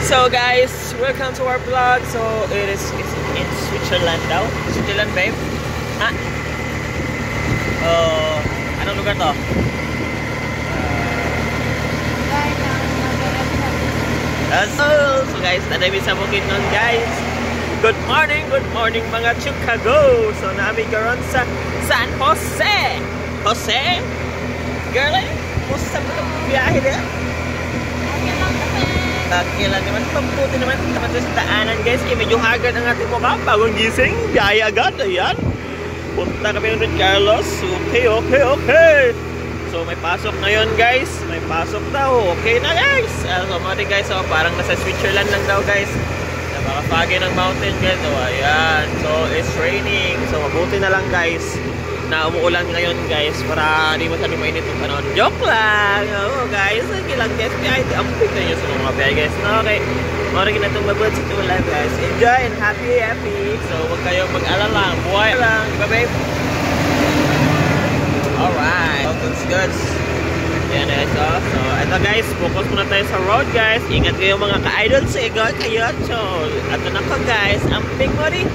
So guys, welcome to our vlog. So it is in Switzerland daw. Switzerland, babe? Ha? Anong lugar to? So guys, nadami sa bukid nun guys. Good morning mga Chicago. So namin karon sa San Jose. Jose? Girlie, musta mo itong biyahe din? Okay lang naman, pamputi naman sa daanan guys. Kaya medyo hagad ang ating mukha. Bagong gising, biyahe agad, ayan. Punta kami ng Carlos. Okay. So may pasok ngayon guys. May pasok daw. Okay na guys. So mga guys, so, parang nasa Switzerland lang daw guys. Napaka-foggy ng mountain guys. So ayan. So it's raining. So mabuti na lang guys na umuulan ngayon guys para di masyadong mainit yung panahon. Joke lang! Oo guys, okay lang guys. Kaya amping na nyo sa mga biyahe guys. Okay, marami na itong mabud sa tulan guys. Enjoy and happy! So huwag kayong mag-alala. Buhay lang. Diba babe? Alright. So good. Yan ito. So ito guys, focus muna tayo sa road guys. Ingat kayo mga ka-idol sa igot kayo. So, ato na ko guys. Amping mo rin.